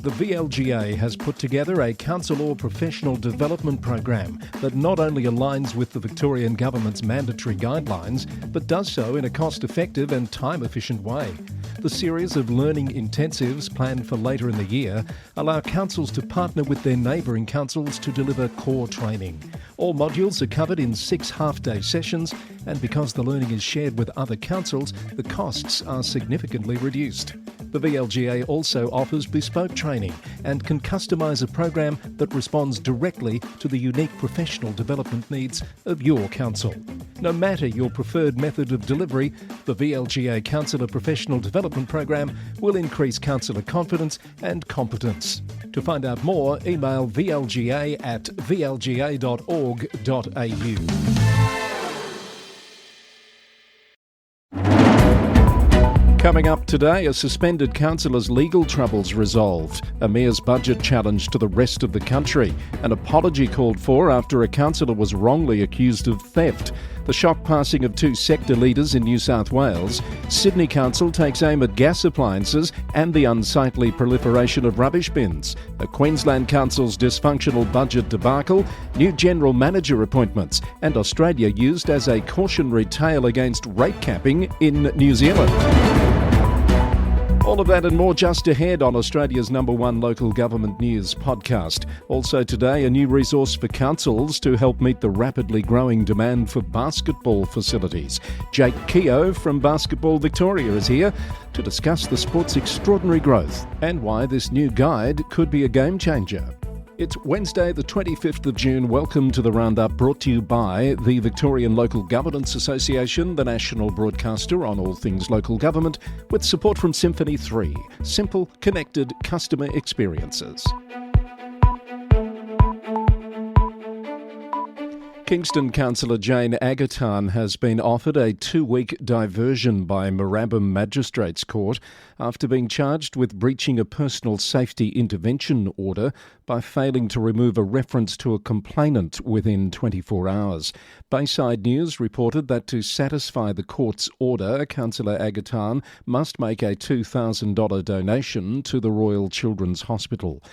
The VLGA has put together a councillor professional development program that not only aligns with the Victorian Government's mandatory guidelines, but does so in a cost-effective and time-efficient way. The series of learning intensives planned for later in the year allow councils to partner with their neighbouring councils to deliver core training. All modules are covered in 6 half-day sessions, and because the learning is shared with other councils, the costs are significantly reduced. The VLGA also offers bespoke training and can customise a program that responds directly to the unique professional development needs of your council. No matter your preferred method of delivery, the VLGA Councillor Professional Development Program will increase councillor confidence and competence. To find out more, email vlga@vlga.org.au. Coming up today, a suspended councillor's legal troubles resolved, a mayor's budget challenge to the rest of the country, an apology called for after a councillor was wrongly accused of theft, the shock passing of 2 sector leaders in New South Wales, Sydney Council takes aim at gas appliances and the unsightly proliferation of rubbish bins, a Queensland Council's dysfunctional budget debacle, new general manager appointments, and Australia used as a cautionary tale against rate capping in New Zealand. All of that and more just ahead on Australia's #1 local government news podcast. Also today, a new resource for councils to help meet the rapidly growing demand for basketball facilities. Jake Keogh from Basketball Victoria is here to discuss the sport's extraordinary growth and why this new guide could be a game changer. It's Wednesday, the 25th of June. Welcome to the Roundup, brought to you by the Victorian Local Governance Association, the national broadcaster on all things local government, with support from Symphony 3, simple, connected customer experiences. Kingston Councillor Jane Agaton has been offered a 2-week diversion by Moorabbin Magistrates Court after being charged with breaching a personal safety intervention order by failing to remove a reference to a complainant within 24 hours. Bayside News reported that to satisfy the court's order, Councillor Agaton must make a $2,000 donation to the Royal Children's Hospital.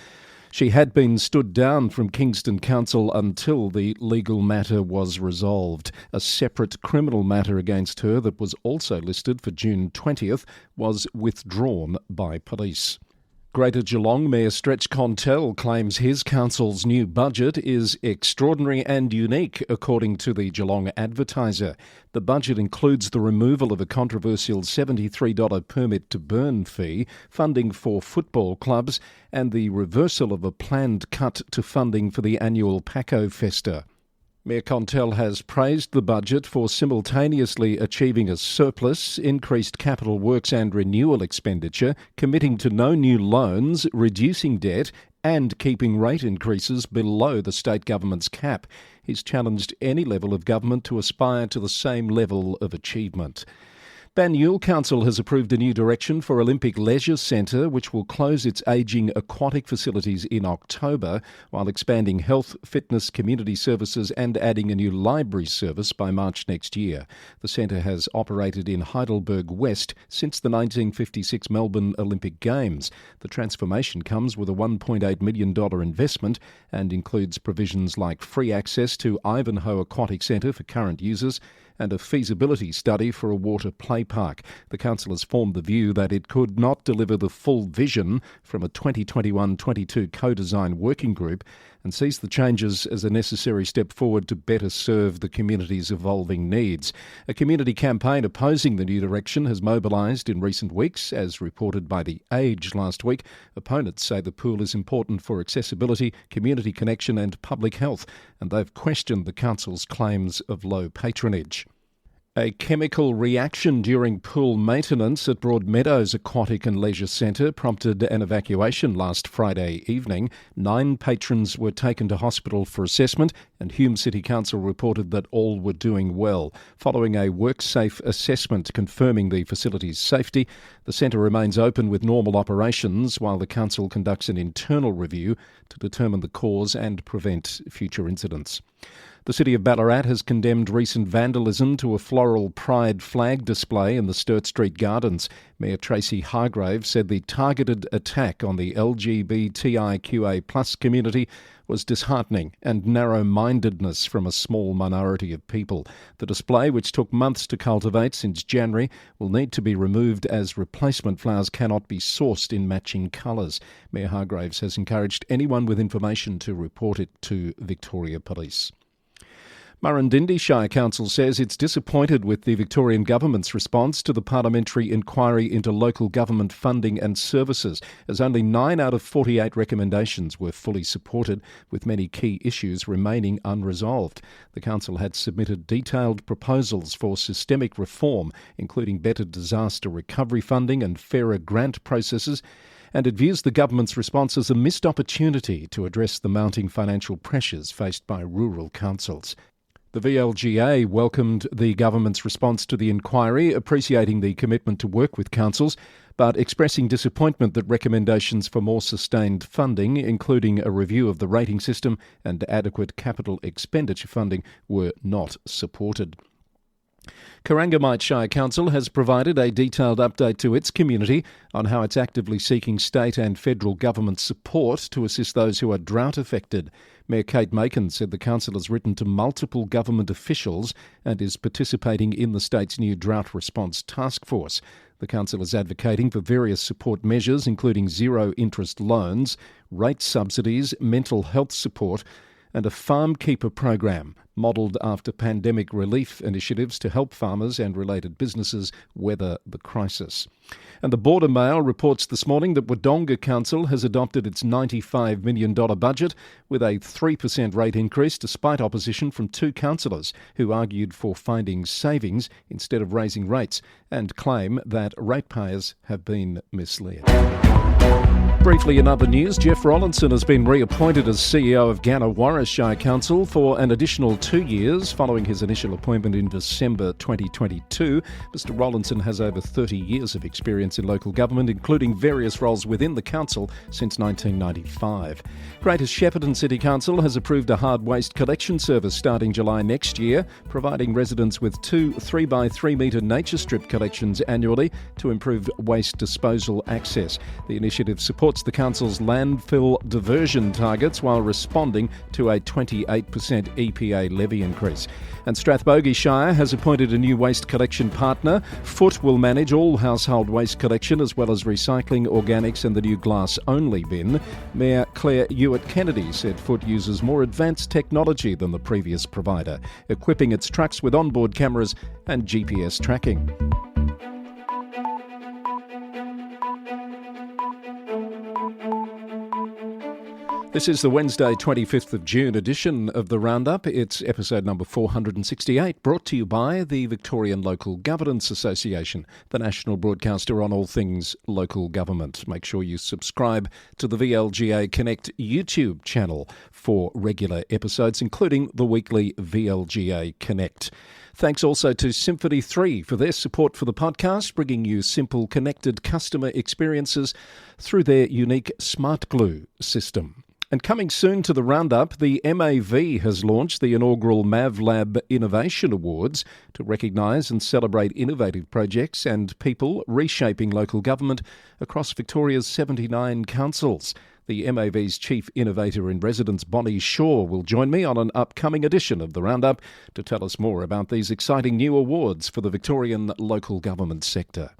She had been stood down from Kingston Council until the legal matter was resolved. A separate criminal matter against her that was also listed for June 20th was withdrawn by police. Greater Geelong Mayor Stretch Contell claims his council's new budget is extraordinary and unique, according to the Geelong Advertiser. The budget includes the removal of a controversial $73 permit to burn fee, funding for football clubs, and the reversal of a planned cut to funding for the annual Paco Festa. Mayor Contell has praised the budget for simultaneously achieving a surplus, increased capital works and renewal expenditure, committing to no new loans, reducing debt and keeping rate increases below the state government's cap. He's challenged any level of government to aspire to the same level of achievement. Banyule Council has approved a new direction for Olympic Leisure Centre, which will close its ageing aquatic facilities in October, while expanding health, fitness, community services and adding a new library service by March next year. The centre has operated in Heidelberg West since the 1956 Melbourne Olympic Games. The transformation comes with a $1.8 million investment and includes provisions like free access to Ivanhoe Aquatic Centre for current users and a feasibility study for a water play park. The council has formed the view that it could not deliver the full vision from a 2021-22 co-design working group and sees the changes as a necessary step forward to better serve the community's evolving needs. A community campaign opposing the new direction has mobilised in recent weeks, as reported by The Age last week. Opponents say the pool is important for accessibility, community connection and public health, and they've questioned the council's claims of low patronage. A chemical reaction during pool maintenance at Broadmeadows Aquatic and Leisure Centre prompted an evacuation last Friday evening. 9 patrons were taken to hospital for assessment, and Hume City Council reported that all were doing well. Following a WorkSafe assessment confirming the facility's safety, the centre remains open with normal operations while the council conducts an internal review to determine the cause and prevent future incidents. The city of Ballarat has condemned recent vandalism to a floral pride flag display in the Sturt Street Gardens. Mayor Tracy Hargrave said the targeted attack on the LGBTIQA+ community was disheartening and narrow-mindedness from a small minority of people. The display, which took months to cultivate since January, will need to be removed as replacement flowers cannot be sourced in matching colours. Mayor Hargraves has encouraged anyone with information to report it to Victoria Police. Murrindindi Shire Council says it's disappointed with the Victorian Government's response to the parliamentary inquiry into local government funding and services, as only 9 out of 48 recommendations were fully supported, with many key issues remaining unresolved. The council had submitted detailed proposals for systemic reform, including better disaster recovery funding and fairer grant processes, and it views the government's response as a missed opportunity to address the mounting financial pressures faced by rural councils. The VLGA welcomed the government's response to the inquiry, appreciating the commitment to work with councils, but expressing disappointment that recommendations for more sustained funding, including a review of the rating system and adequate capital expenditure funding, were not supported. Corangamite Shire Council has provided a detailed update to its community on how it's actively seeking state and federal government support to assist those who are drought affected. Mayor Kate Macon said the council has written to multiple government officials and is participating in the state's new drought response task force. The council is advocating for various support measures, including zero-interest loans, rate subsidies, mental health support, and a farm keeper program modelled after pandemic relief initiatives to help farmers and related businesses weather the crisis. And the Border Mail reports this morning that Wodonga Council has adopted its $95 million budget with a 3% rate increase despite opposition from 2 councillors who argued for finding savings instead of raising rates and claim that ratepayers have been misled. Briefly in other news, Jeff Rollinson has been reappointed as CEO of Gannawarra Shire Council for an additional 2 years following his initial appointment in December 2022. Mr Rollinson has over 30 years of experience in local government, including various roles within the council since 1995. Greater Shepparton City Council has approved a hard waste collection service starting July next year, providing residents with 2 3x3 metre nature strip collections annually to improve waste disposal access. The initiative supports the council's landfill diversion targets while responding to a 28% EPA levy increase. And Strathbogie Shire has appointed a new waste collection partner. Foot will manage all household waste collection as well as recycling, organics and the new glass-only bin. Mayor Claire Hewitt-Kennedy said Foot uses more advanced technology than the previous provider, equipping its trucks with onboard cameras and GPS tracking. This is the Wednesday 25th of June edition of the Roundup. It's episode number 468, brought to you by the Victorian Local Governance Association, the national broadcaster on all things local government. Make sure you subscribe to the VLGA Connect YouTube channel for regular episodes, including the weekly VLGA Connect. Thanks also to Symphony 3 for their support for the podcast, bringing you simple, connected customer experiences through their unique Smart Glue system. And coming soon to the Roundup, the MAV has launched the inaugural MavLab Innovation Awards to recognise and celebrate innovative projects and people reshaping local government across Victoria's 79 councils. The MAV's Chief Innovator in Residence, Bonnie Shaw, will join me on an upcoming edition of the Roundup to tell us more about these exciting new awards for the Victorian local government sector.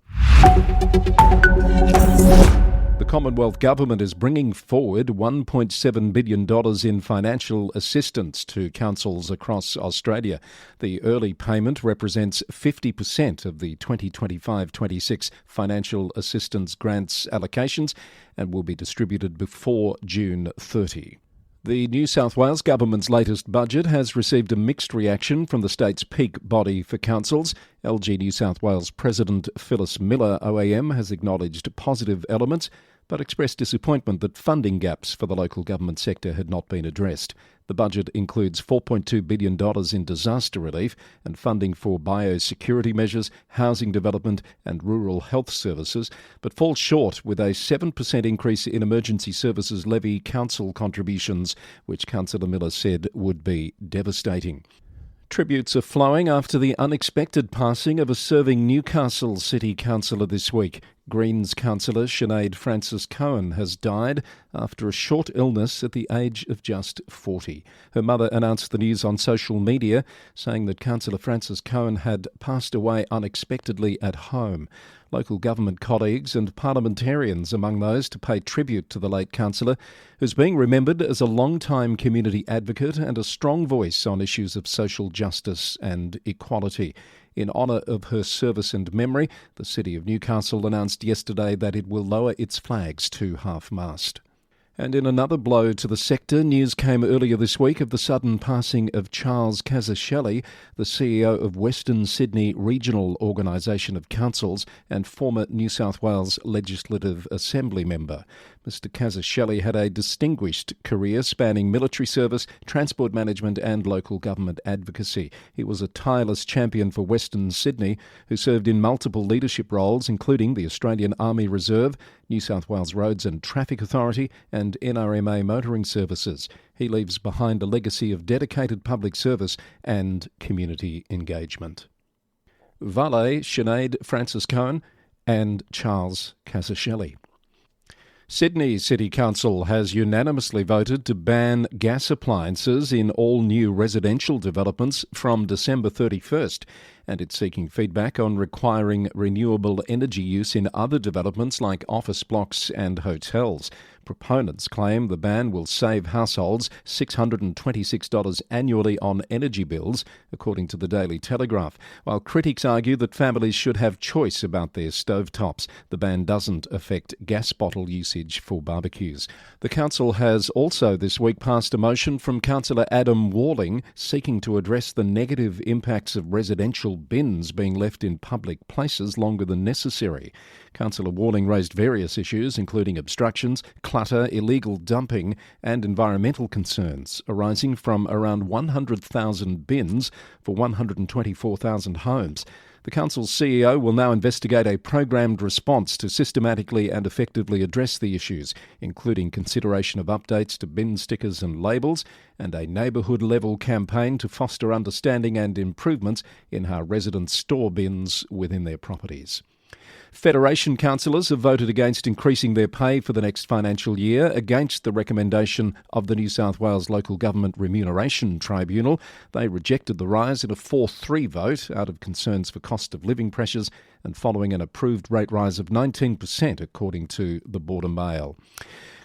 The Commonwealth Government is bringing forward $1.7 billion in financial assistance to councils across Australia. The early payment represents 50% of the 2025-26 financial assistance grants allocations and will be distributed before June 30. The New South Wales Government's latest budget has received a mixed reaction from the state's peak body for councils. LG New South Wales President Phyllis Miller OAM has acknowledged positive elements, but expressed disappointment that funding gaps for the local government sector had not been addressed. The budget includes $4.2 billion in disaster relief and funding for biosecurity measures, housing development and rural health services, but falls short with a 7% increase in emergency services levy council contributions, which Councillor Miller said would be devastating. Tributes are flowing after the unexpected passing of a serving Newcastle City Councillor this week. Greens councillor Sinead Francis-Cohen has died after a short illness at the age of just 40. Her mother announced the news on social media, saying that Councillor Francis-Cohen had passed away unexpectedly at home. Local government colleagues and parliamentarians among those to pay tribute to the late councillor, who's being remembered as a long-time community advocate and a strong voice on issues of social justice and equality. In honour of her service and memory, the City of Newcastle announced yesterday that it will lower its flags to half-mast. And in another blow to the sector, news came earlier this week of the sudden passing of Charles Casascelli, the CEO of Western Sydney Regional Organisation of Councils and former New South Wales Legislative Assembly member. Mr Casascelli had a distinguished career spanning military service, transport management and local government advocacy. He was a tireless champion for Western Sydney, who served in multiple leadership roles, including the Australian Army Reserve, New South Wales Roads and Traffic Authority and NRMA motoring services. He leaves behind a legacy of dedicated public service and community engagement. Valet Sinead Francis-Cohen and Charles Casascelli. Sydney City Council has unanimously voted to ban gas appliances in all new residential developments from December 31st, and it's seeking feedback on requiring renewable energy use in other developments like office blocks and hotels. Proponents claim the ban will save households $626 annually on energy bills, according to the Daily Telegraph, while critics argue that families should have choice about their stovetops. The ban doesn't affect gas bottle usage for barbecues. The council has also this week passed a motion from Councillor Adam Walling seeking to address the negative impacts of residential bins being left in public places longer than necessary. Councillor Walling raised various issues, including obstructions, clutter, illegal dumping and environmental concerns arising from around 100,000 bins for 124,000 homes. The council's CEO will now investigate a programmed response to systematically and effectively address the issues, including consideration of updates to bin stickers and labels and a neighbourhood-level campaign to foster understanding and improvements in how residents store bins within their properties. Federation councillors have voted against increasing their pay for the next financial year, against the recommendation of the New South Wales Local Government Remuneration Tribunal. They rejected the rise in a 4-3 vote out of concerns for cost of living pressures and following an approved rate rise of 19%, according to the Border Mail.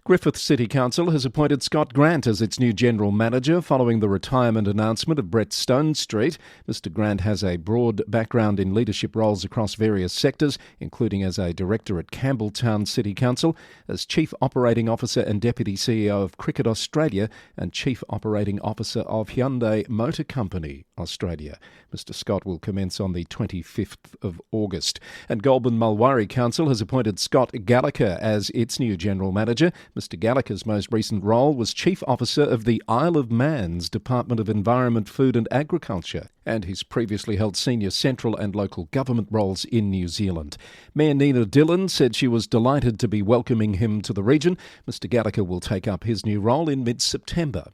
Griffith City Council has appointed Scott Grant as its new General Manager following the retirement announcement of Brett Stonestreet. Mr Grant has a broad background in leadership roles across various sectors, including as a Director at Campbelltown City Council, as Chief Operating Officer and Deputy CEO of Cricket Australia and Chief Operating Officer of Hyundai Motor Company Australia. Mr Scott will commence on the 25th of August. And Goulburn Mulwaree Council has appointed Scott Gallagher as its new General Manager. Mr Gallagher's most recent role was Chief Officer of the Isle of Man's Department of Environment, Food and Agriculture, and he's previously held senior central and local government roles in New Zealand. Mayor Nina Dillon said she was delighted to be welcoming him to the region. Mr Gallagher will take up his new role in mid-September.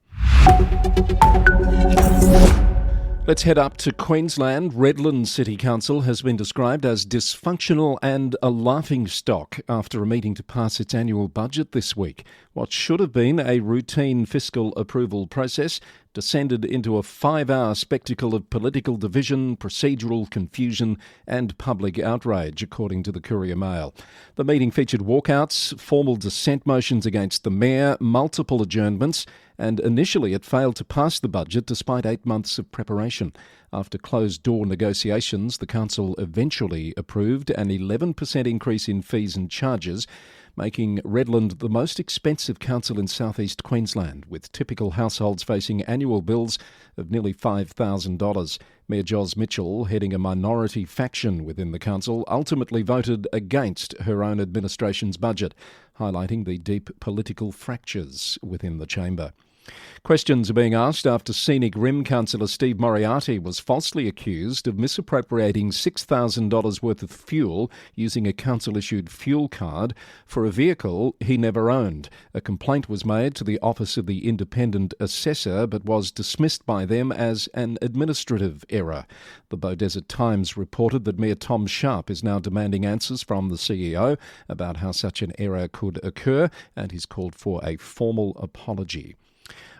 Let's head up to Queensland. Redland City Council has been described as dysfunctional and a laughingstock after a meeting to pass its annual budget this week. What should have been a routine fiscal approval process descended into a 5-hour spectacle of political division, procedural confusion and public outrage, according to the Courier Mail. The meeting featured walkouts, formal dissent motions against the Mayor, multiple adjournments, and initially it failed to pass the budget despite 8 months of preparation. After closed-door negotiations, the Council eventually approved an 11% increase in fees and charges, making Redland the most expensive council in southeast Queensland, with typical households facing annual bills of nearly $5,000. Mayor Jos Mitchell, heading a minority faction within the council, ultimately voted against her own administration's budget, highlighting the deep political fractures within the chamber. Questions are being asked after Scenic Rim councillor Steve Moriarty was falsely accused of misappropriating $6,000 worth of fuel using a council-issued fuel card for a vehicle he never owned. A complaint was made to the Office of the Independent Assessor but was dismissed by them as an administrative error. The Beaudesert Times reported that Mayor Tom Sharp is now demanding answers from the CEO about how such an error could occur, and he's called for a formal apology.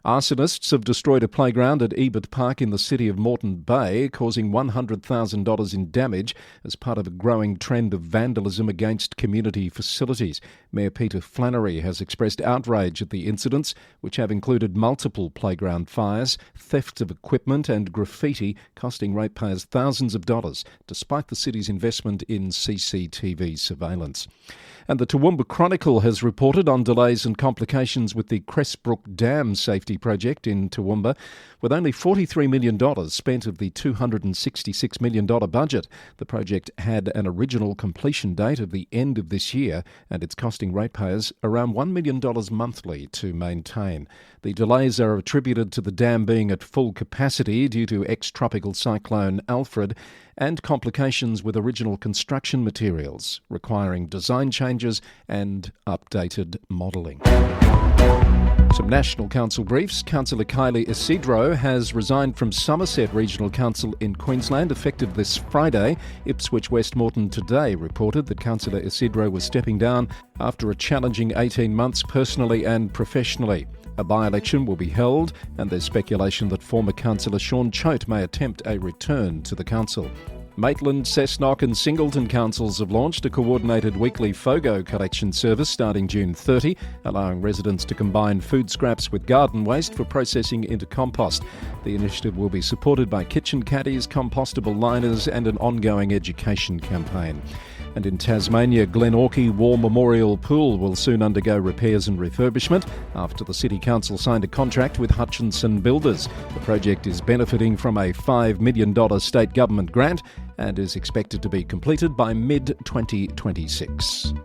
Arsonists have destroyed a playground at Ebert Park in the city of Moreton Bay, causing $100,000 in damage as part of a growing trend of vandalism against community facilities. Mayor Peter Flannery has expressed outrage at the incidents, which have included multiple playground fires, theft of equipment and graffiti, costing ratepayers thousands of dollars, despite the city's investment in CCTV surveillance. And the Toowoomba Chronicle has reported on delays and complications with the Cressbrook Dam safety project in Toowoomba. With only $43 million spent of the $266 million budget, the project had an original completion date of the end of this year, and it's costing ratepayers around $1 million monthly to maintain. The delays are attributed to the dam being at full capacity due to ex-tropical cyclone Alfred and complications with original construction materials, requiring design changes and updated modelling. Some National Council briefs. Councillor Kylie Isidro has resigned from Somerset Regional Council in Queensland, effective this Friday. Ipswich Westmorton today reported that Councillor Isidro was stepping down after a challenging 18 months personally and professionally. A by-election will be held, and there's speculation that former councillor Sean Choate may attempt a return to the council. Maitland, Cessnock and Singleton councils have launched a coordinated weekly FOGO collection service starting June 30, allowing residents to combine food scraps with garden waste for processing into compost. The initiative will be supported by kitchen caddies, compostable liners and an ongoing education campaign. And in Tasmania, Glenorchy War Memorial Pool will soon undergo repairs and refurbishment after the City Council signed a contract with Hutchinson Builders. The project is benefiting from a $5 million state government grant and is expected to be completed by mid-2026.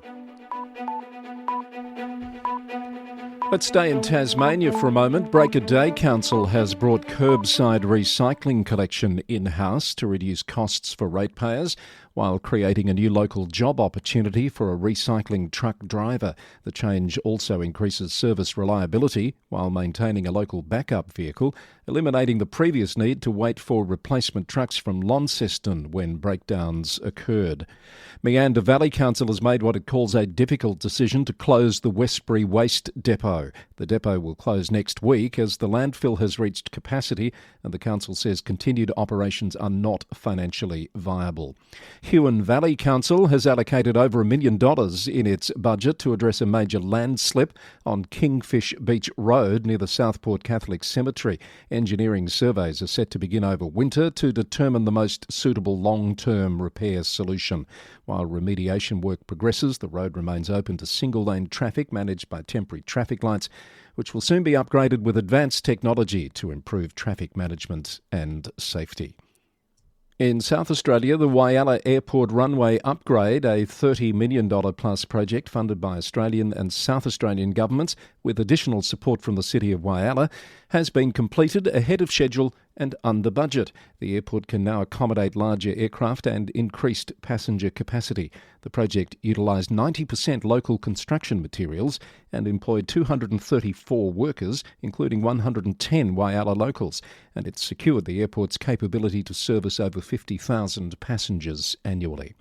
Let's stay in Tasmania for a moment. Break a Day Council has brought curbside recycling collection in-house to reduce costs for ratepayers, while creating a new local job opportunity for a recycling truck driver. The change also increases service reliability while maintaining a local backup vehicle, eliminating the previous need to wait for replacement trucks from Launceston when breakdowns occurred. Meander Valley Council has made what it calls a difficult decision to close the Westbury Waste Depot. The depot will close next week as the landfill has reached capacity, and the council says continued operations are not financially viable. Huon Valley Council has allocated over $1 million in its budget to address a major landslip on Kingfish Beach Road near the Southport Catholic Cemetery. Engineering surveys are set to begin over winter to determine the most suitable long-term repair solution. While remediation work progresses, the road remains open to single-lane traffic managed by temporary traffic lights, which will soon be upgraded with advanced technology to improve traffic management and safety. In South Australia, the Whyalla Airport runway upgrade, a $30 million plus project funded by Australian and South Australian governments with additional support from the city of Whyalla, has been completed ahead of schedule and under budget. The airport can now accommodate larger aircraft and increased passenger capacity. The project utilised 90% local construction materials and employed 234 workers, including 110 Whyalla locals, and it secured the airport's capability to service over 50,000 passengers annually.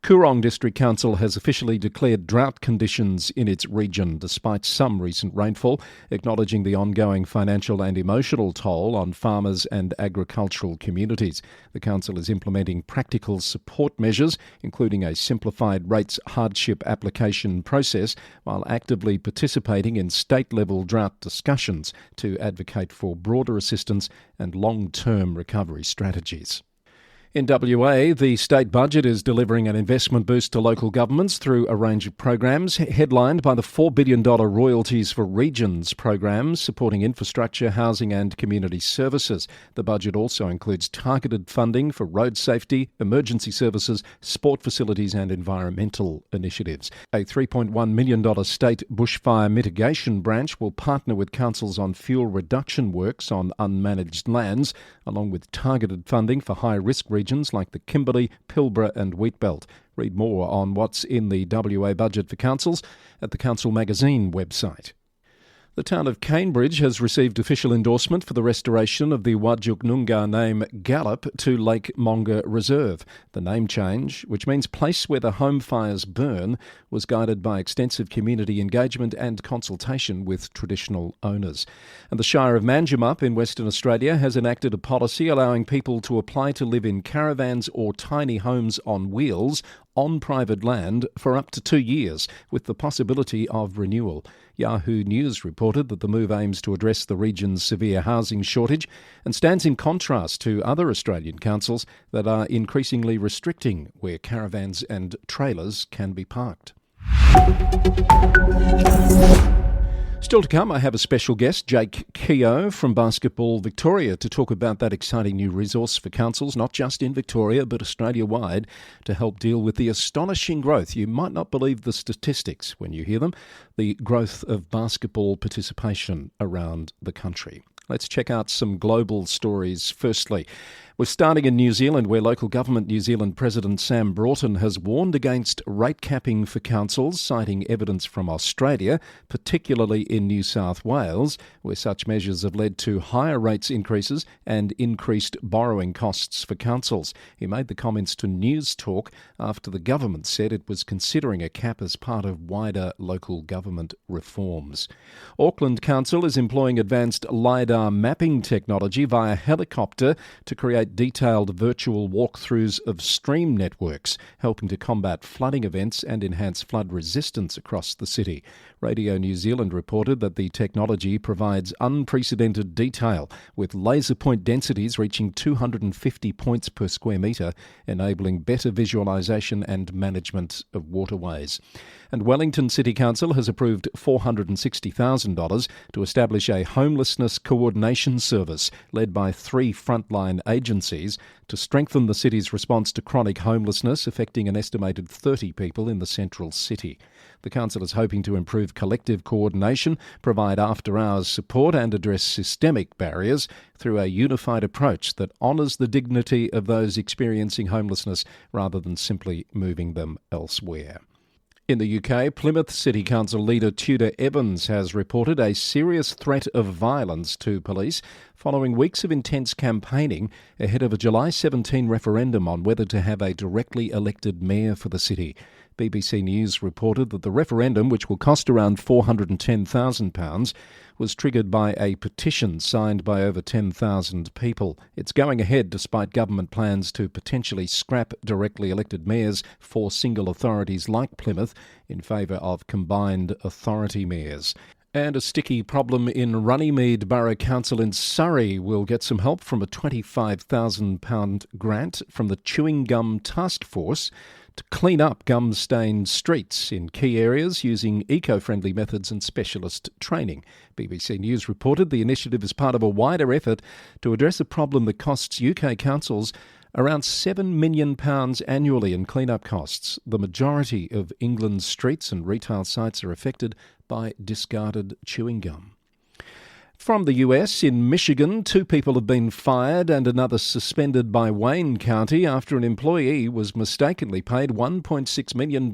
Coorong District Council has officially declared drought conditions in its region despite some recent rainfall, acknowledging the ongoing financial and emotional toll on farmers and agricultural communities. The council is implementing practical support measures, including a simplified rates hardship application process, while actively participating in state-level drought discussions to advocate for broader assistance and long-term recovery strategies. In WA, the state budget is delivering an investment boost to local governments through a range of programs, headlined by the $4 billion Royalties for Regions program, supporting infrastructure, housing and community services. The budget also includes targeted funding for road safety, emergency services, sport facilities and environmental initiatives. A $3.1 million state bushfire mitigation branch will partner with councils on fuel reduction works on unmanaged lands, along with targeted funding for high-risk regions like the Kimberley, Pilbara and Wheatbelt. Read more on what's in the WA budget for councils at the Council Magazine website. The town of Cambridge has received official endorsement for the restoration of the Whadjuk Noongar name Gallop to Lake Monger Reserve. The name change, which means place where the home fires burn, was guided by extensive community engagement and consultation with traditional owners. And the Shire of Manjimup in Western Australia has enacted a policy allowing people to apply to live in caravans or tiny homes on wheels on private land for up to 2 years, with the possibility of renewal. Yahoo News reported that the move aims to address the region's severe housing shortage and stands in contrast to other Australian councils that are increasingly restricting where caravans and trailers can be parked. Still to come, I have a special guest, Jake Keogh from Basketball Victoria, to talk about that exciting new resource for councils, not just in Victoria but Australia-wide, to help deal with the astonishing growth. You might not believe the statistics when you hear them, the growth of basketball participation around the country. Let's check out some global stories firstly. We're starting in New Zealand, where Local Government New Zealand President Sam Broughton has warned against rate capping for councils, citing evidence from Australia, particularly in New South Wales, where such measures have led to higher rates increases and increased borrowing costs for councils. He made the comments to News Talk after the government said it was considering a cap as part of wider local government reforms. Auckland Council is employing advanced LiDAR mapping technology via helicopter to create detailed virtual walkthroughs of stream networks, helping to combat flooding events and enhance flood resistance across the city. Radio New Zealand reported that the technology provides unprecedented detail, with laser point densities reaching 250 points per square metre, enabling better visualisation and management of waterways. And Wellington City Council has approved $460,000 to establish a homelessness coordination service led by 3 frontline agencies to strengthen the city's response to chronic homelessness affecting an estimated 30 people in the central city. The council is hoping to improve collective coordination, provide after-hours support and address systemic barriers through a unified approach that honours the dignity of those experiencing homelessness rather than simply moving them elsewhere. In the UK, Plymouth City Council leader Tudor Evans has reported a serious threat of violence to police following weeks of intense campaigning ahead of a July 17 referendum on whether to have a directly elected mayor for the city. BBC News reported that the referendum, which will cost around £410,000, was triggered by a petition signed by over 10,000 people. It's going ahead despite government plans to potentially scrap directly elected mayors for single authorities like Plymouth in favour of combined authority mayors. And a sticky problem in Runnymede Borough Council in Surrey will get some help from a £25,000 grant from the Chewing Gum Task Force to clean up gum-stained streets in key areas using eco-friendly methods and specialist training. BBC News reported the initiative is part of a wider effort to address a problem that costs UK councils around £7 million annually in clean-up costs. The majority of England's streets and retail sites are affected by discarded chewing gum. From the US, in Michigan, 2 people have been fired and another suspended by Wayne County after an employee was mistakenly paid $1.6 million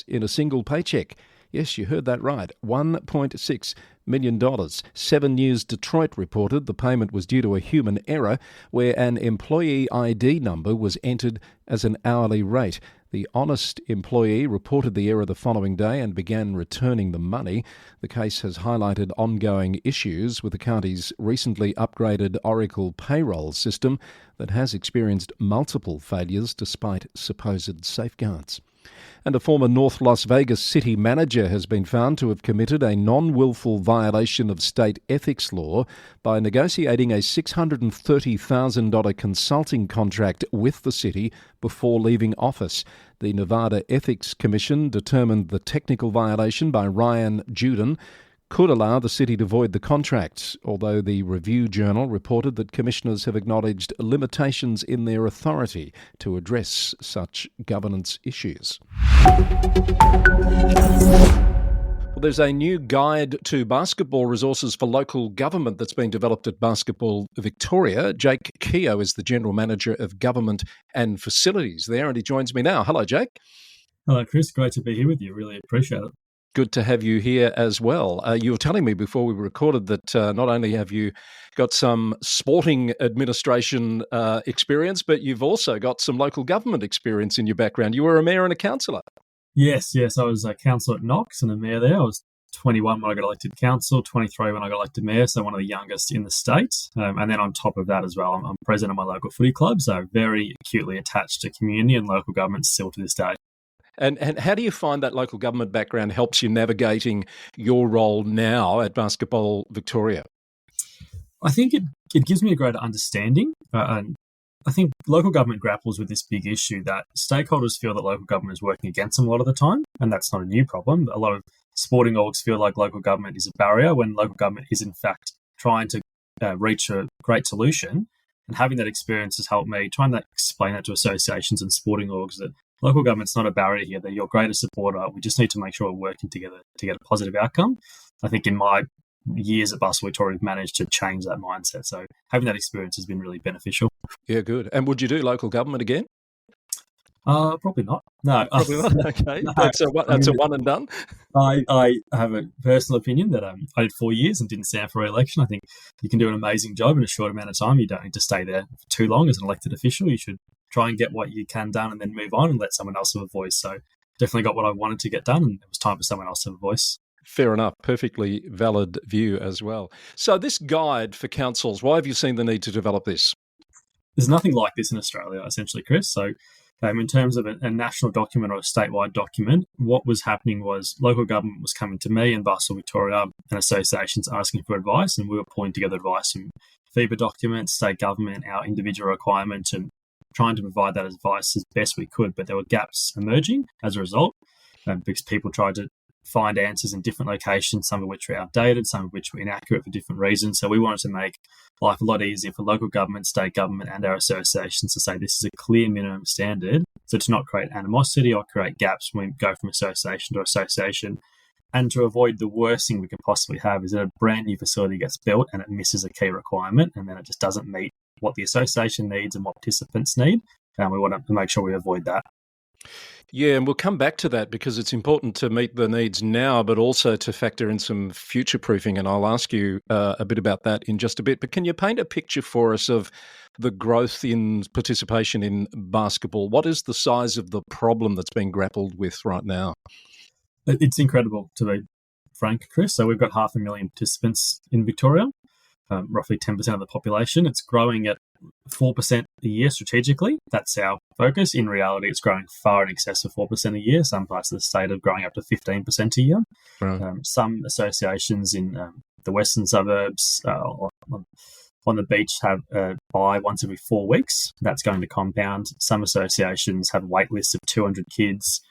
in a single paycheck. Yes, you heard that right, $1.6 million. 7 News Detroit reported the payment was due to a human error where an employee ID number was entered as an hourly rate. The honest employee reported the error the following day and began returning the money. The case has highlighted ongoing issues with the county's recently upgraded Oracle payroll system that has experienced multiple failures despite supposed safeguards. And a former North Las Vegas city manager has been found to have committed a non-willful violation of state ethics law by negotiating a $630,000 consulting contract with the city before leaving office. The Nevada Ethics Commission determined the technical violation by Ryan Juden could allow the city to void the contract, although the Review Journal reported that commissioners have acknowledged limitations in their authority to address such governance issues. Well, there's a new guide to basketball resources for local government that's been developed at Basketball Victoria. Jake Keogh is the General Manager of Government and Facilities there, and he joins me now. Hello, Jake. Hello, Chris. Great to be here with you. Really appreciate it. Good to have you here as well. You were telling me before we recorded that not only have you got some sporting administration experience, but you've also got some local government experience in your background. You were a mayor and a councillor. Yes. I was a councillor at Knox and a mayor there. I was 21 when I got elected council, 23 when I got elected mayor, so one of the youngest in the state. And then on top of that as well, I'm president of my local footy club, so very acutely attached to community and local government still to this day. And how do you find that local government background helps you navigating your role now at Basketball Victoria? I think it gives me a greater understanding. And I think local government grapples with this big issue that stakeholders feel that local government is working against them a lot of the time, and that's not a new problem. A lot of sporting orgs feel like local government is a barrier when local government is in fact trying to reach a great solution. And having that experience has helped me trying to explain that to associations and sporting orgs that local government's not a barrier here. They're your greatest supporter. We just need to make sure we're working together to get a positive outcome. I think in my years at Basketball Victoria, we've managed to change that mindset. So having that experience has been really beneficial. Yeah, good. And would you do local government again? Probably not. No. Probably not. Okay. No. That's a one and done. I have a personal opinion that I did 4 years and didn't stand for re-election. I think you can do an amazing job in a short amount of time. You don't need to stay there for too long as an elected official. You should try and get what you can done and then move on and let someone else have a voice. So definitely got what I wanted to get done, and it was time for someone else to have a voice. Fair enough. Perfectly valid view as well. So this guide for councils, why have you seen the need to develop this? There's nothing like this in Australia, essentially, Chris. So in terms of a national document or a statewide document, what was happening was local government was coming to me and Basketball Victoria and associations asking for advice, and we were pulling together advice from FIBA documents, state government, our individual requirements, and trying to provide that advice as best we could. But there were gaps emerging as a result because people tried to find answers in different locations, some of which were outdated, some of which were inaccurate for different reasons. So we wanted to make life a lot easier for local government, state government, and our associations to say this is a clear minimum standard, so to not create animosity or create gaps when we go from association to association, and to avoid the worst thing we can possibly have is that a brand new facility gets built and it misses a key requirement, and then it just doesn't meet what the association needs and what participants need. And we want to make sure we avoid that. Yeah, and we'll come back to that because it's important to meet the needs now, but also to factor in some future proofing. And I'll ask you a bit about that in just a bit. But can you paint a picture for us of the growth in participation in basketball? What is the size of the problem that's being grappled with right now? It's incredible, to be frank, Chris. So we've got 500,000 participants in Victoria, roughly 10% of the population. It's growing at 4% a year strategically. That's our focus. In reality, it's growing far in excess of 4% a year. Some parts of the state are growing up to 15% a year. Right. Some associations in the western suburbs on the beach have buy once every 4 weeks. That's going to compound. Some associations have wait lists of 200 kids.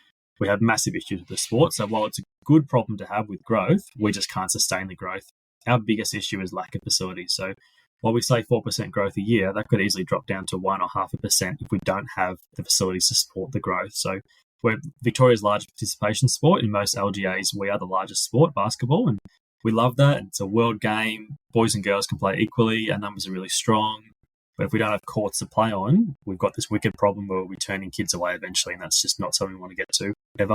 We have massive issues with the sport. So while it's a good problem to have with growth, we just can't sustain the growth. Our biggest issue is lack of facilities. So while we say 4% growth a year, that could easily drop down to 1.5% if we don't have the facilities to support the growth. So we're Victoria's largest participation sport. In most LGAs, we are the largest sport, basketball, and we love that. It's a world game. Boys and girls can play equally. Our numbers are really strong. But if we don't have courts to play on, we've got this wicked problem where we'll be turning kids away eventually, and that's just not something we want to get to ever.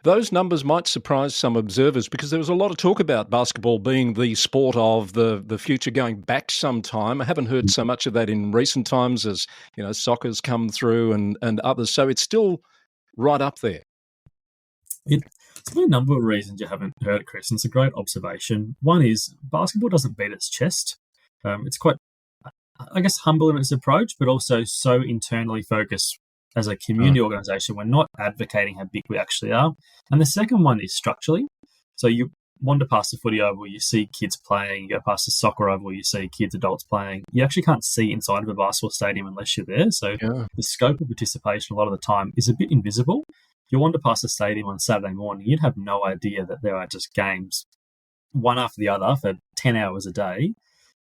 Those numbers might surprise some observers because there was a lot of talk about basketball being the sport of the future going back some time. I haven't heard so much of that in recent times as, soccer's come through and others. So it's still right up there. It's for a number of reasons you haven't heard it, Chris. And it's a great observation. One is basketball doesn't beat its chest. It's quite, I guess, humble in its approach, but also so internally focused as a community organisation, we're not advocating how big we actually are. And the second one is structurally. So you wander past the footy oval, you see kids playing, you go past the soccer oval, you see kids, adults playing. You actually can't see inside of a basketball stadium unless you're there. So the scope of participation a lot of the time is a bit invisible. If you wander past the stadium on Saturday morning, you'd have no idea that there are just games, one after the other, for 10 hours a day,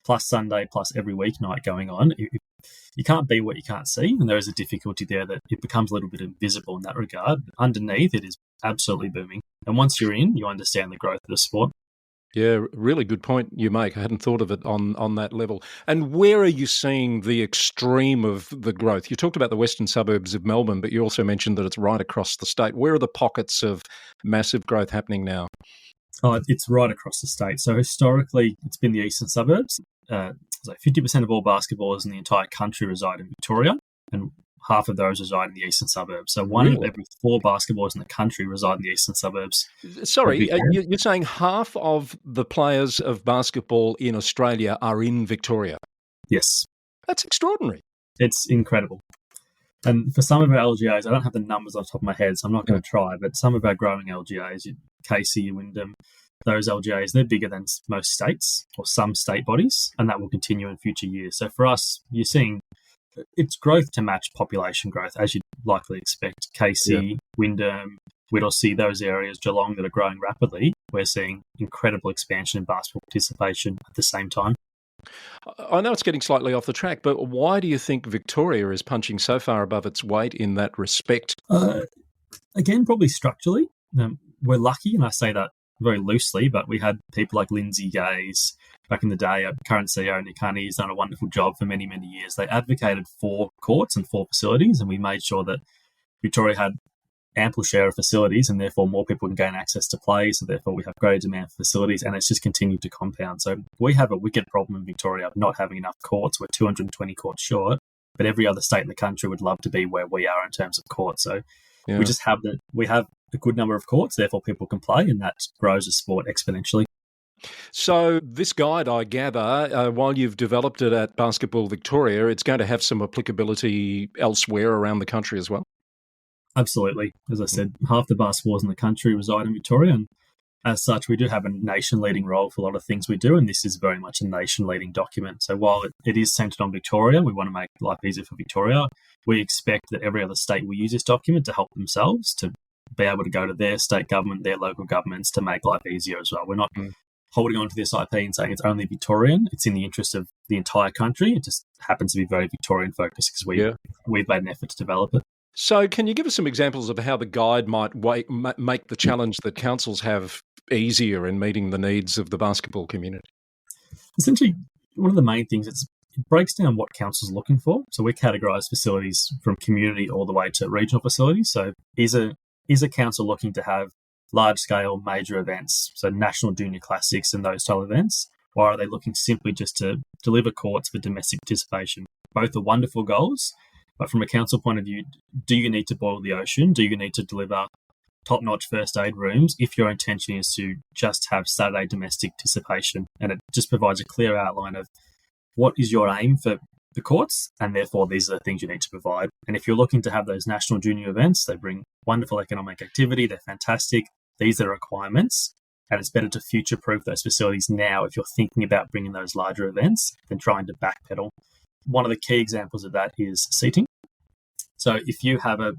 plus Sunday, plus every weeknight going on. You can't be what you can't see, and there is a difficulty there that it becomes a little bit invisible in that regard. But underneath, it is absolutely booming. And once you're in, you understand the growth of the sport. Yeah, really good point you make. I hadn't thought of it on that level. And where are you seeing the extreme of the growth? You talked about the western suburbs of Melbourne, but you also mentioned that it's right across the state. Where are the pockets of massive growth happening now? Oh, it's right across the state. So historically, it's been the eastern suburbs. So 50% of all basketballers in the entire country reside in Victoria, and half of those reside in the eastern suburbs. So one of every 4 basketballers in the country reside in the eastern suburbs. Sorry, you're saying half of the players of basketball in Australia are in Victoria? Yes. That's extraordinary. It's incredible. And for some of our LGAs, I don't have the numbers off the top of my head, so I'm not going to try, but some of our growing LGAs, Casey, Wyndham, those LGAs, they're bigger than most states or some state bodies, and that will continue in future years. So for us, you're seeing it's growth to match population growth, as you'd likely expect. Casey, Wyndham, Whittlesea, those areas, Geelong, that are growing rapidly, we're seeing incredible expansion in basketball participation at the same time. I know it's getting slightly off the track, but why do you think Victoria is punching so far above its weight in that respect? Again, probably structurally. We're lucky, and I say that very loosely, but we had people like Lindsay Gaze back in the day. Our current CEO, Nick Honey, has done a wonderful job for many, many years. They advocated for courts and for facilities, and we made sure that Victoria had ample share of facilities, and therefore more people can gain access to play, so therefore we have greater demand for facilities, and it's just continued to compound. So we have a wicked problem in Victoria of not having enough courts. We're 220 courts short, but every other state in the country would love to be where we are in terms of courts. So we just have we have a good number of courts, therefore people can play, and that grows the sport exponentially. So this guide, I gather, while you've developed it at Basketball Victoria, it's going to have some applicability elsewhere around the country as well? Absolutely. As I said, half the basketballers in the country reside in Victoria, and as such, we do have a nation-leading role for a lot of things we do, and this is very much a nation-leading document. So while it is centred on Victoria, we want to make life easier for Victoria. We expect that every other state will use this document to help themselves, to be able to go to their state government, their local governments, to make life easier as well. We're not holding on to this IP and saying it's only Victorian. It's in the interest of the entire country. It just happens to be very Victorian-focused because we've made an effort to develop it. So can you give us some examples of how the guide might make the challenge that councils have easier in meeting the needs of the basketball community? Essentially, one of the main things, it breaks down what councils are looking for. So we categorise facilities from community all the way to regional facilities. So is a council looking to have large-scale major events, so national junior classics and those style events, or are they looking simply just to deliver courts for domestic participation? Both are wonderful goals, but from a council point of view, do you need to boil the ocean? Do you need to deliver top-notch first aid rooms if your intention is to just have Saturday domestic participation? And it just provides a clear outline of what is your aim for the courts, and therefore these are the things you need to provide. And if you're looking to have those national junior events, they bring wonderful economic activity, they're fantastic. These are the requirements, and it's better to future-proof those facilities now if you're thinking about bringing those larger events than trying to backpedal. One of the key examples of that is seating. So if you have a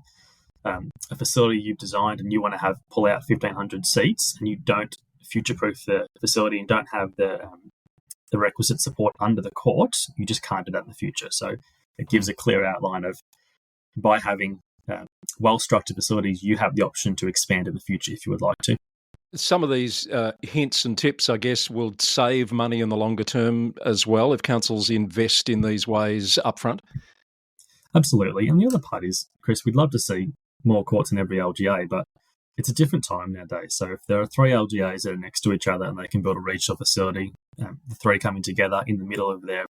facility you've designed and you want to pull out 1,500 seats, and you don't future-proof the facility and don't have the requisite support under the court, you just can't do that in the future. So it gives a clear outline of, by having well-structured facilities, you have the option to expand in the future if you would like to. Some of these hints and tips, I guess, will save money in the longer term as well if councils invest in these ways upfront. Absolutely. And the other part is, Chris, we'd love to see more courts in every LGA, but it's a different time nowadays. So if there are 3 LGAs that are next to each other and they can build a regional facility, the 3 coming together in the middle of their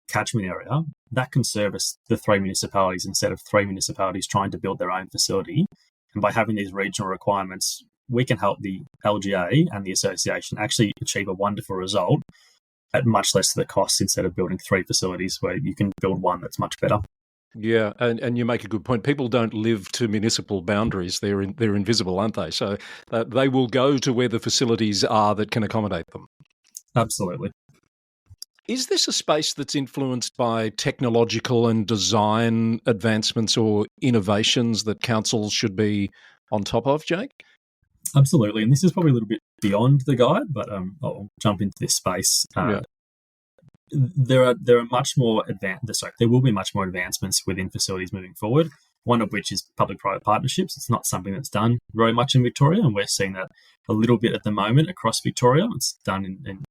catchment area, that can service the 3 municipalities instead of 3 municipalities trying to build their own facility. And by having these regional requirements, we can help the LGA and the association actually achieve a wonderful result at much less of the cost, instead of building 3 facilities where you can build one that's much better. Yeah, and you make a good point. People don't live to municipal boundaries. They're invisible, aren't they? So they will go to where the facilities are that can accommodate them. Absolutely. Is this a space that's influenced by technological and design advancements or innovations that councils should be on top of, Jake? Absolutely. And this is probably a little bit beyond the guide, but I'll jump into this space. Yeah. There are much more there will be much more advancements within facilities moving forward, one of which is public-private partnerships. It's not something that's done very much in Victoria, and we're seeing that a little bit at the moment across Victoria. It's done in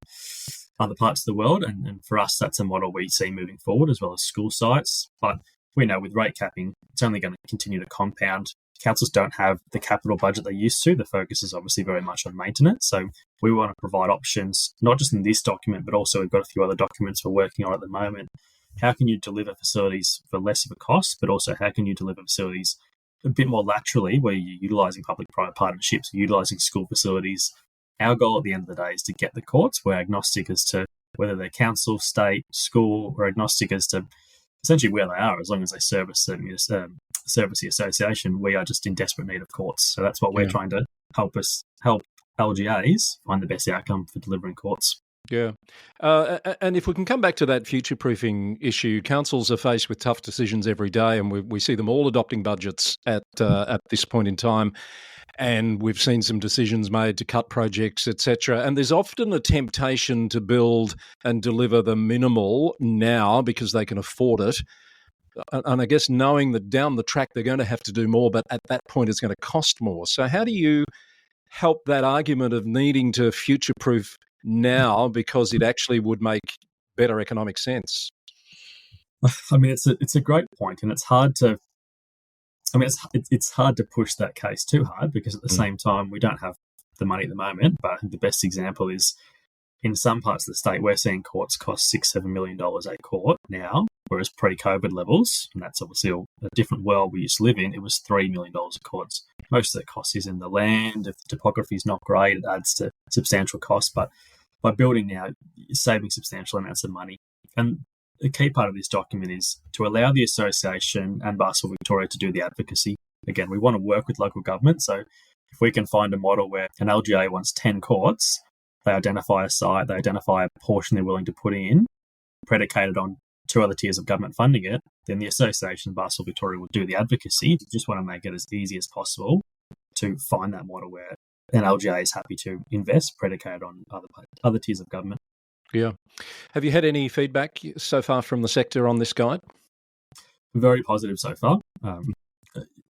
other parts of the world, and for us, that's a model we see moving forward, as well as school sites. But we know with rate capping, it's only going to continue to compound. Councils don't have the capital budget they used to. The focus is obviously very much on maintenance. So we want to provide options, not just in this document, but also we've got a few other documents we're working on at the moment. How can you deliver facilities for less of a cost, but also how can you deliver facilities a bit more laterally, where you're utilising public-private partnerships, utilising school facilities? Our goal at the end of the day is to get the courts. We're agnostic as to whether they're council, state, school. We're agnostic as to essentially where they are, as long as they service the association. We are just in desperate need of courts. So that's what we're trying to help LGAs find the best outcome for delivering courts. Yeah. And if we can come back to that future-proofing issue, councils are faced with tough decisions every day, and we see them all adopting budgets at this point in time. And we've seen some decisions made to cut projects, etc. And there's often a temptation to build and deliver the minimal now because they can afford it. And I guess knowing that down the track they're going to have to do more, but at that point it's going to cost more. So how do you help that argument of needing to future-proof now because it actually would make better economic sense? I mean, it's a great point, and it's hard to. I mean, it's hard to push that case too hard, because at the same time we don't have the money at the moment. But I think the best example is in some parts of the state we're seeing courts cost $6-7 million a court now, whereas pre-COVID levels, and that's obviously a different world we used to live in, it was $3 million a court. Most of the cost is in the land. If the topography is not great, it adds to substantial costs. But by building now, you're saving substantial amounts of money. And the key part of this document is to allow the association and Basketball Victoria to do the advocacy. Again, we want to work with local government. So if we can find a model where an LGA wants 10 courts, they identify a site, they identify a portion they're willing to put in, predicated on 2 other tiers of government funding it, then the association and Basketball Victoria will do the advocacy. You just want to make it as easy as possible to find that model where an LGA is happy to invest, predicated on other tiers of government. Yeah. Have you had any feedback so far from the sector on this guide? Very positive so far.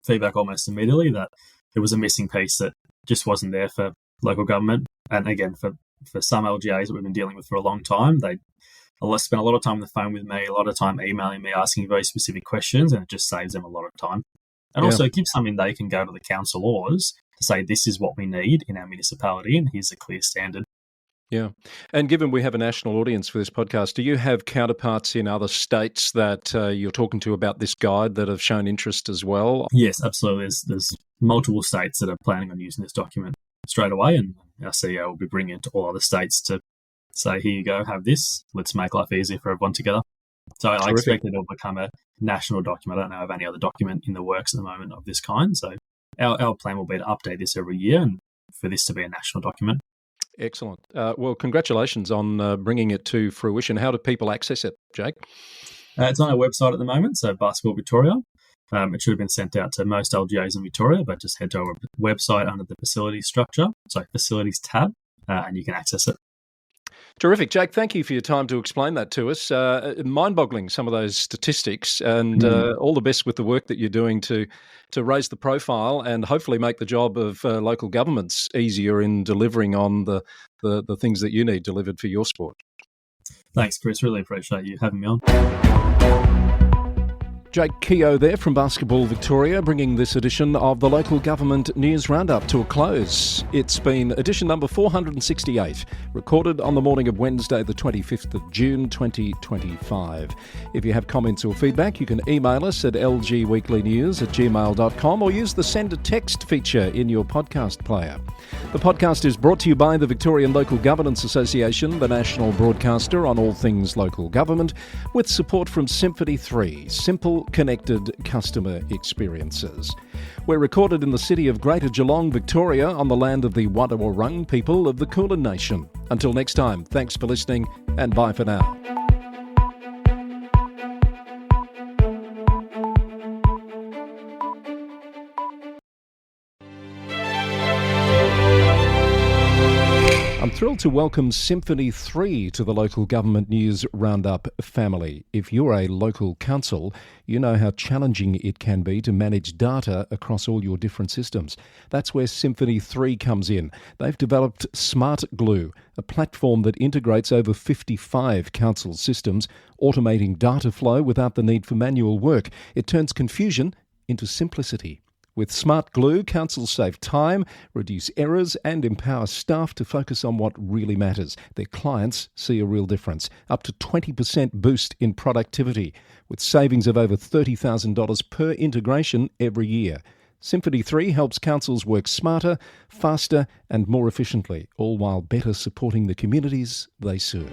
Feedback almost immediately that there was a missing piece that just wasn't there for local government. And again, for some LGAs that we've been dealing with for a long time, they spent a lot of time on the phone with me, a lot of time emailing me, asking very specific questions, and it just saves them a lot of time. And also it gives something they can go to the councillors to say, this is what we need in our municipality, and here's a clear standard. Yeah. And given we have a national audience for this podcast, do you have counterparts in other states that you're talking to about this guide that have shown interest as well? Yes, absolutely. There's multiple states that are planning on using this document straight away, and our CEO will be bringing it to all other states to say, here you go, have this. Let's make life easier for everyone together. So I expect it will become a national document. I don't know of any other document in the works at the moment of this kind. So our plan will be to update this every year and for this to be a national document. Excellent. Well, congratulations on bringing it to fruition. How do people access it, Jake? It's on our website at the moment, so Basketball Victoria. It should have been sent out to most LGAs in Victoria, but just head to our website under the facilities structure, so facilities tab, and you can access it. Terrific. Jake, thank you for your time to explain that to us. Mind-boggling, some of those statistics, and all the best with the work that you're doing to raise the profile and hopefully make the job of local governments easier in delivering on the things that you need delivered for your sport. Thanks, Chris. Really appreciate you having me on. Jake Keogh there from Basketball Victoria, bringing this edition of the Local Government News Roundup to a close. It's been edition number 468, recorded on the morning of Wednesday, the 25th of June, 2025. If you have comments or feedback, you can email us at lgweeklynews@gmail.com or use the send a text feature in your podcast player. The podcast is brought to you by the Victorian Local Governance Association, the national broadcaster on all things local government, with support from Symphony 3. Simple, connected customer experiences. We're recorded in the city of Greater Geelong, Victoria, on the land of the Wadawurrung people of the Kulin Nation. Until next time, thanks for listening and bye for now. I'm thrilled to welcome Symphony 3 to the Local Government News Roundup family. If you're a local council, you know how challenging it can be to manage data across all your different systems. That's where Symphony 3 comes in. They've developed Smart Glue, a platform that integrates over 55 council systems, automating data flow without the need for manual work. It turns confusion into simplicity. With Smart Glue, councils save time, reduce errors and empower staff to focus on what really matters. Their clients see a real difference, up to 20% boost in productivity, with savings of over $30,000 per integration every year. Symphony 3 helps councils work smarter, faster and more efficiently, all while better supporting the communities they serve.